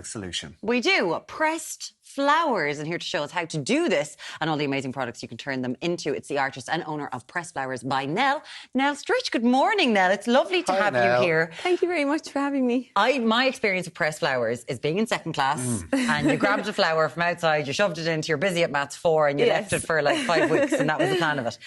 perfect solution. We do. Pressed flowers, and here to show us how to do this and all the amazing products you can turn them into. It's the artist and owner of Pressed Flowers by Nell. Nell Stritch, good morning, Nell. It's lovely to have Nell. you here. Thank you very much for having me. My experience of pressed flowers is being in second class and you grabbed a flower from outside, you shoved it into, you're busy at Maths 4 and you left it for like 5 weeks and that was the plan of it.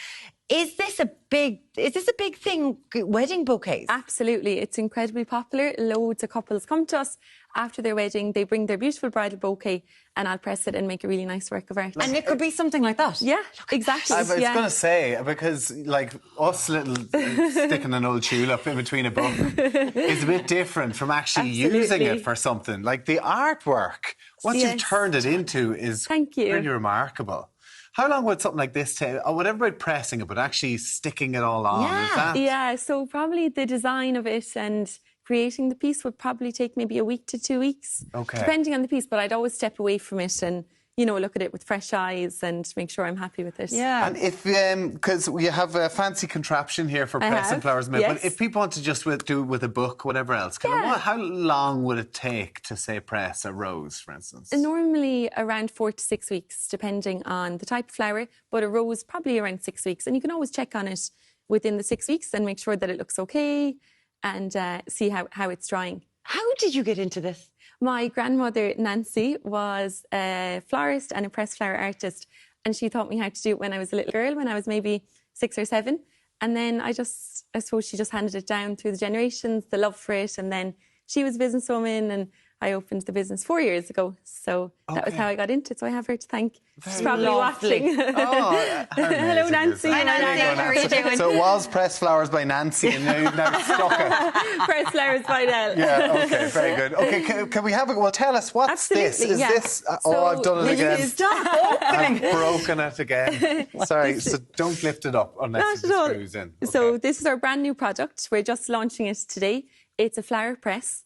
Is this a big thing, wedding bouquets? Absolutely. It's incredibly popular. Loads of couples come to us after their wedding. They bring their beautiful bridal bouquet and I'll press it and make a really nice work of art. And it could be something like that. Yeah, exactly. I was going to say, because like us little sticking an old tulip in between a book is a bit different from actually using it for something. Like the artwork, what you've turned it into is really remarkable. How long would something like this take? Oh, whatever about pressing it, but actually sticking it all on. Yeah. Is that... Yeah, so probably the design of it and creating the piece would probably take maybe a week to 2 weeks. Okay. Depending on the piece, but I'd always step away from it and, you know, look at it with fresh eyes and make sure I'm happy with it. Yeah. And if, because we have a fancy contraption here for pressing flowers, but if people want to just do it with a book, whatever else, how long would it take to, say, press a rose, for instance? Normally around 4 to 6 weeks, depending on the type of flower, but a rose probably around 6 weeks. And you can always check on it within the 6 weeks and make sure that it looks okay and see how it's drying. How did you get into this? My grandmother, Nancy, was a florist and a pressed flower artist. And she taught me how to do it when I was a little girl, when I was maybe 6 or 7. And then I suppose she just handed it down through the generations, the love for it. And then she was a businesswoman and I opened the business 4 years ago. So that was how I got into it. So I have her to thank. She's probably watching. Hello, Nancy. Hi, Nancy. How are you doing? So it was Pressed Flowers by Nancy and now you've now stuck it. Pressed Flowers by Nell. Yeah, okay, very good. Okay, can we have it? Well, tell us, what's this? Is this... So I've done it again. Stop opening. I've broken it again. Sorry, so don't lift it up unless it screws in. Okay. So this is our brand new product. We're just launching it today. It's a flower press.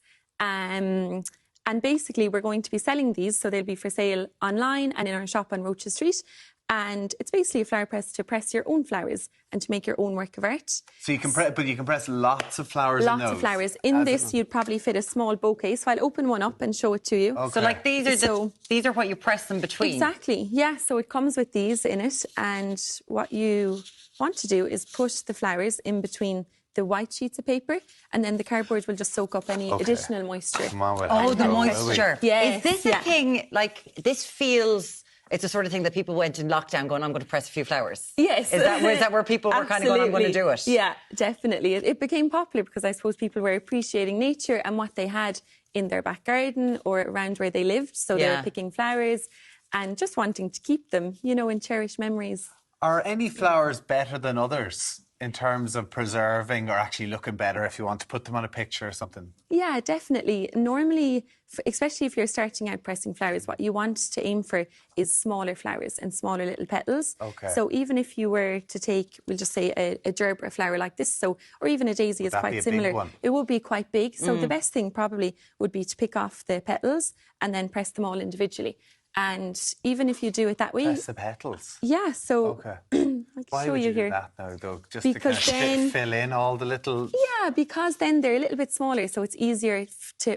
And basically, we're going to be selling these, so they'll be for sale online and in our shop on Roaches Street. And it's basically a flower press to press your own flowers and to make your own work of art. So you can press, but you can press lots of flowers in those? Lots of flowers. In this, you'd probably fit a small bouquet. So I'll open one up and show it to you. Okay. So like these are what you press them between? Exactly, yeah. So it comes with these in it. And what you want to do is put the flowers in between the white sheets of paper, and then the cardboard will just soak up any additional moisture. Come on with the moisture. Yes, is this a thing, like, this feels... It's the sort of thing that people went in lockdown going, I'm going to press a few flowers. Yes. Is that where people were kind of going, I'm going to do it? Yeah, definitely. It became popular because I suppose people were appreciating nature and what they had in their back garden or around where they lived. So they were picking flowers and just wanting to keep them, you know, and cherish memories. Are any flowers better than others in terms of preserving or actually looking better if you want to put them on a picture or something? Yeah, definitely. Normally, especially if you're starting out pressing flowers, what you want to aim for is smaller flowers and smaller little petals. Okay. So even if you were to take, we'll just say a gerbera flower like this, or even a daisy is quite similar. It would be quite big. So the best thing probably would be to pick off the petals and then press them all individually. And even if you do it that way... Press the petals? Yeah, so... Okay. I can show you here. Why would you do that now, though? Just because to kind of fill in all the little... Yeah, because then they're a little bit smaller, so it's easier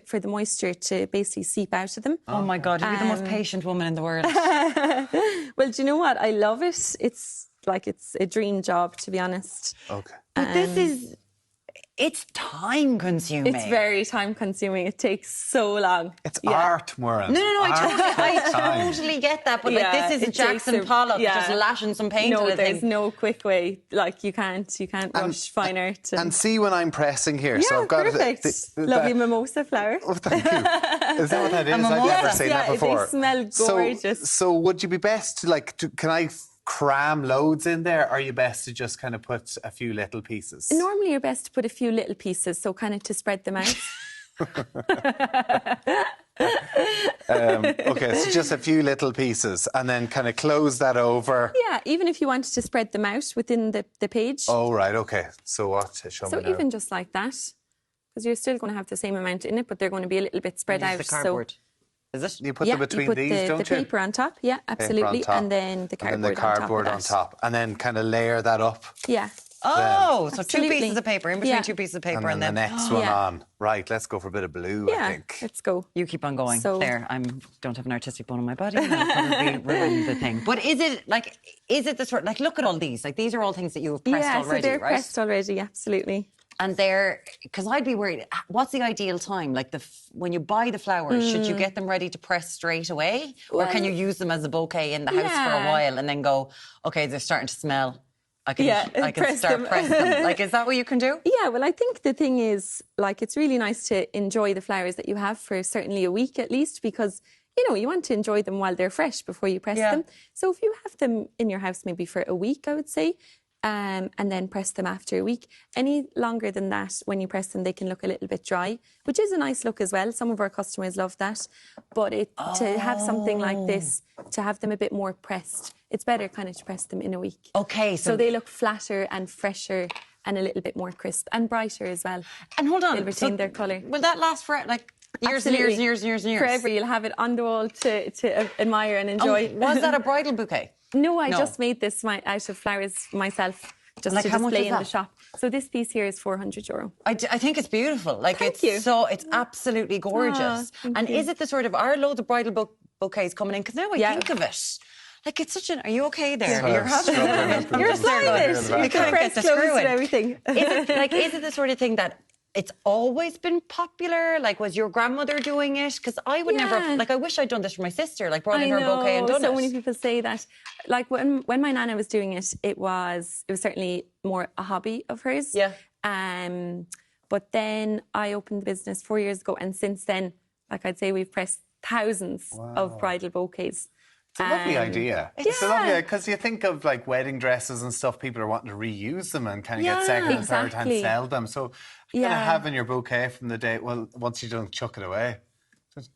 for the moisture to basically seep out of them. Oh, my God, you're the most patient woman in the world. Well, do you know what? I love it. It's a dream job, to be honest. Okay. But this is... It's time-consuming. It's very time-consuming. It takes so long. It's art, Muireann. No, I totally get that. But like, this is a Jackson Pollock just lashing some paint on a thing. No, there's no quick way. Like, you can't rush fine art. And see when I'm pressing here. Yeah, so I've got perfect. Lovely mimosa flower. Oh, thank you. Is that what that is? I've never seen that before. They smell gorgeous. So would you be best to, like, can I cram loads in there, or are you best to just kind of put a few little pieces? Normally you're best to put a few little pieces, so kind of to spread them out. Okay, so just a few little pieces and then kind of close that over. Yeah, even if you wanted to spread them out within the page. Oh, right, okay. So what? Show me now. Even just like that, because you're still going to have the same amount in it, but they're going to be a little bit spread out. The cardboard. Is it? You put them between these, don't you? The paper on top, yeah, absolutely. And then the cardboard on top. And then the cardboard on top. And then kind of layer that up. Yeah. Oh, so two Absolutely. pieces of paper, in between Yeah. two pieces of paper, And then the next one Yeah. on. Right, let's go for a bit of blue, I Yeah, think. let's go. You keep on going. So- There, I don't have an artistic bone in my body. And I'll probably ruin the thing. But is it the sort, like, look at all these. Like, these are all things that you have pressed Yeah, already, so they're right? pressed already, absolutely. And because I'd be worried, what's the ideal time? Like, when you buy the flowers, should you get them ready to press straight away? Or can you use them as a bouquet in the house for a Yeah. while and then go, okay, they're starting to smell. I can press start them. pressing them. Like, is that what you can do? Yeah, well, I think the thing is, like, it's really nice to enjoy the flowers that you have for certainly a week at least, because, you know, you want to enjoy them while they're fresh before you press Yeah. them. So if you have them in your house maybe for a week, I would say, and then press them after a week. Any longer than that, when you press them, they can look a little bit dry, which is a nice look as well. Some of our customers love that. But to have something like this, to have them a bit more pressed, it's better kind of to press them in a week. Okay, So they look flatter and fresher and a little bit more crisp and brighter as well. And hold on. They'll retain their colour. Will that last for, like, years and years and years and years and years? Forever. You'll have it on the wall to admire and enjoy. Was that a bridal bouquet? No, I just made this out of flowers myself, just Like, to how much display is in the that? shop. So this piece here is €400. I think it's beautiful. Like, Thank you. it's absolutely gorgeous. thank And you. is it the sort of, are loads of bridal bouquets coming in? Because now I Yeah. think of it. Like, it's such an, are you okay there? Sorry, You're I'm having struggling up in You're the- flying Sorry, it. in the You background. can press the close screw and in. everything. Is it the sort of thing that it's always been popular? Like, was your grandmother doing it? Because I would never, Yeah. like, I wish I'd done this for my sister, like, brought I in her know, bouquet and done so it. many people say that. Like when my nana was doing it, it was certainly more a hobby of hers. Yeah. But then I opened the business 4 years ago, and since then, like I'd say, we've pressed thousands of bridal bouquets. It's a lovely idea. It's a Yeah. lovely idea because you think of like wedding dresses and stuff. People are wanting to reuse them and kind of get second and third hand exactly. sell them. So kind of Yeah. having your bouquet from the day. Well, once you don't chuck it away.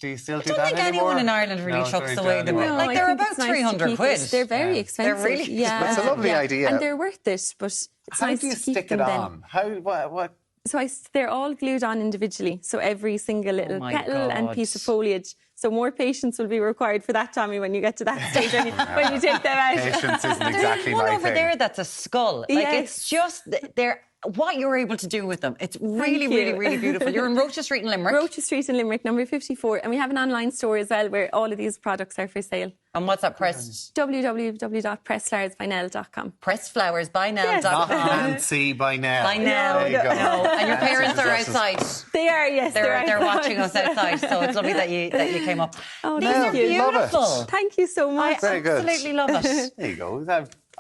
Do you still do I don't that think anymore? anyone in Ireland really No, chucks don't away do the anymore. Like, I they're think about it's nice to 300 keep quid. it. They're very expensive. really- yeah. It's a lovely idea. And they're worth it, but it's How nice do you to keep stick them it then. on? How? What? So they're all glued on individually. So every single little my petal and God. piece of foliage. So more patience will be required for that, Tommy, when you get to that stage when you take them out. Patience isn't exactly One my over thing. there that's a skull. Like, Yes. it's just, they're, what you're able to do with them. It's really, you. really, really beautiful. You're in Rocha Street in Limerick. Rocha Street in Limerick, number 54. And we have an online store as well where all of these products are for sale. And what's that press? www.pressflowersbynell.com. Pressflowersbynell.com. Not Nancy by now. By now. There you go. No. And your Nancy parents are possesses- outside. They are, yes. They're outside. watching us outside, so it's lovely that you came up. Oh, These thank are you. Love it. beautiful. Thank you so I much. Very good. absolutely love it. There you go.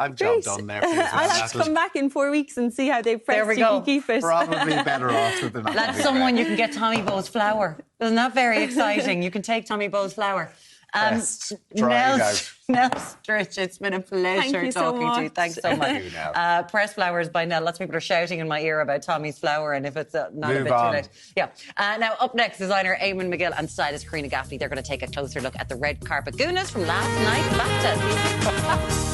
I've job Great. done there. For you. I'll have to come back in 4 weeks and see how they've pressed. There we You go. can keep it. Probably better off with the not. That's someone you can get Tommy Bow's flower. Isn't that very exciting? You can take Tommy Bow's flower. Best. Try it out. Nell Stritch, it's been a pleasure Thank you so talking to you. much. Thanks so much. Thank you, Nell. Press Flowers by Nell. Lots of people are shouting in my ear about Tommy's flower, and if it's not a Move bit on. too late. Yeah. Now, up next, designer Eamon McGill and stylist Karina Gaffney. They're going to take a closer look at the red carpet goonas from last night. Back to